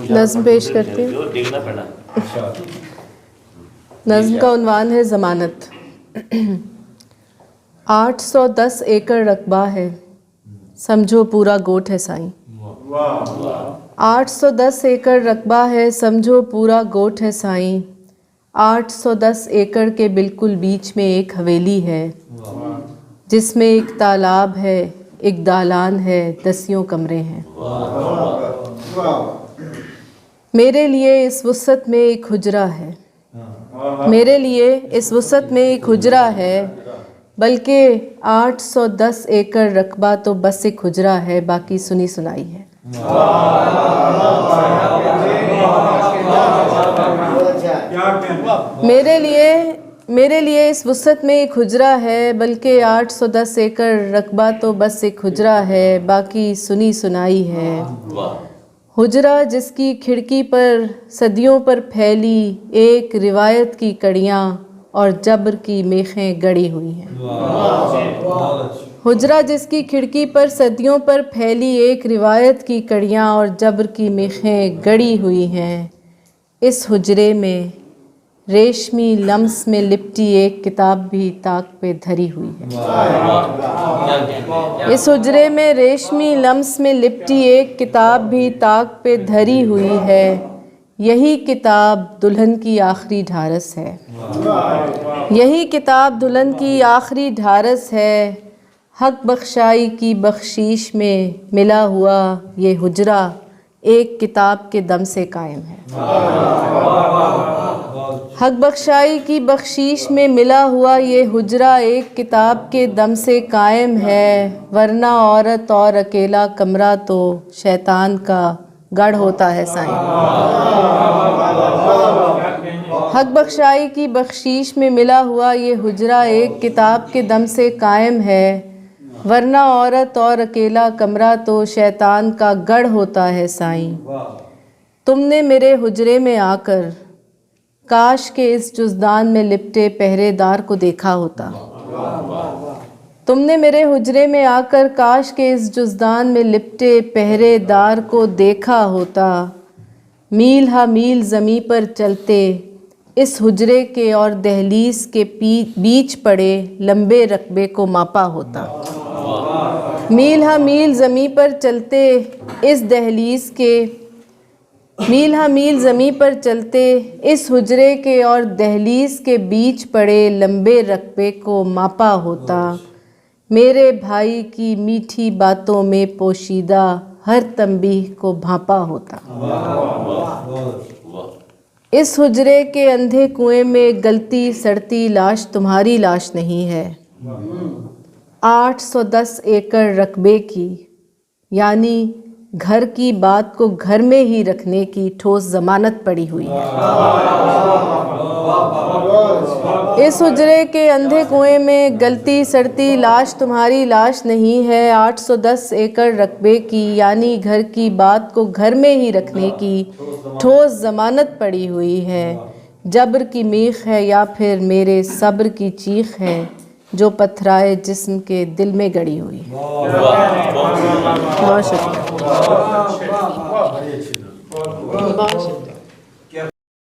نظم پیش کرتے ہیں. نظم کا عنوان ہے ضمانت. 810 ایکڑ رقبہ ہے، سمجھو پورا گوٹھ ہے سائیں. 810 ایکڑ رقبہ ہے، سمجھو پورا گوٹھ ہے سائیں. 810 ایکڑ کے بالکل بیچ میں ایک حویلی ہے، جس میں ایک تالاب ہے، ایک دالان ہے، 10 کمرے ہیں. میرے لیے اس وسعت میں ایک حجرہ ہے، میرے لیے اس وسعت میں ایک حجرہ ہے، بلکہ 810 ایکڑ رقبہ تو بس ایک حجرہ ہے، باقی سنی سنائی ہے. میرے لیے اس وسعت میں ایک حجرہ ہے، بلکہ 810 ایکڑ رقبہ تو بس ایک حجرہ ہے، باقی سنی سنائی ہے. حجرہ جس کی کھڑکی پر صدیوں پر پھیلی ایک روایت کی کڑیاں اور جبر کی میخیں گڑی ہوئی ہیں. حجرہ جس کی کھڑکی پر صدیوں پر پھیلی ایک روایت کی کڑیاں اور جبر کی میخیں گڑی ہوئی ہیں. اس حجرے میں ریشمی لمس میں لپٹی ایک کتاب بھی طاق پہ دھری ہوئی ہے. اس حجرے میں ریشمی لمس میں لپٹی ایک کتاب بھی طاق پہ دھری ہوئی ہے. یہی کتاب دلہن کی آخری ڈھارس ہے، یہی کتاب دلہن کی آخری ڈھارس ہے. حق بخشائی کی بخشیش میں ملا ہوا یہ حجرہ ایک کتاب کے دم سے قائم ہے. حق بخشائی کی بخشیش میں ملا ہوا یہ حجرہ ایک کتاب کے دم سے قائم ہے، ورنہ عورت اور اکیلا کمرہ تو شیطان کا گڑھ ہوتا ہے سائیں. حق بخشائی کی بخشیش میں ملا ہوا یہ حجرہ ایک کتاب کے دم سے قائم ہے، ورنہ عورت اور اکیلا کمرہ تو شیطان کا گڑھ ہوتا ہے سائیں. تم نے میرے حجرے میں آ کر کاش کے اس جزدان میں لپٹے پہرے دار کو دیکھا ہوتا. تم نے میرے حجرے میں آ کر کاش کے اس جزدان میں لپٹے پہرے دار کو دیکھا ہوتا. میل ہا میل زمیں پر چلتے اس حجرے کے اور دہلیز کے بیچ پڑے لمبے رقبے کو ماپا ہوتا. میل ہا میل زمیں پر چلتے اس دہلیز کے میل ہا میل زمیں پر چلتے اس حجرے کے اور دہلیز کے بیچ پڑے لمبے رقبے کو ماپا ہوتا. میرے بھائی کی میٹھی باتوں میں پوشیدہ ہر تنبیہ کو بھانپا ہوتا. اس حجرے کے اندھے کنویں میں گلتی سڑتی لاش تمہاری لاش نہیں ہے. 810 ایکڑ رقبے کی یعنی گھر کی بات کو گھر میں ہی رکھنے کی ٹھوس ضمانت پڑی ہوئی ہے. اس حجرے کے اندھے کنویں میں گلتی سڑتی لاش تمہاری لاش نہیں ہے. 810 ایکڑ رقبے کی یعنی گھر کی بات کو گھر میں ہی رکھنے کی ٹھوس ضمانت پڑی ہوئی ہے. جبر کی میخ ہے یا پھر میرے صبر کی چیخ ہے جو پتھرائے جسم کے دل میں گڑی ہوئی ہے. بہت شکریہ.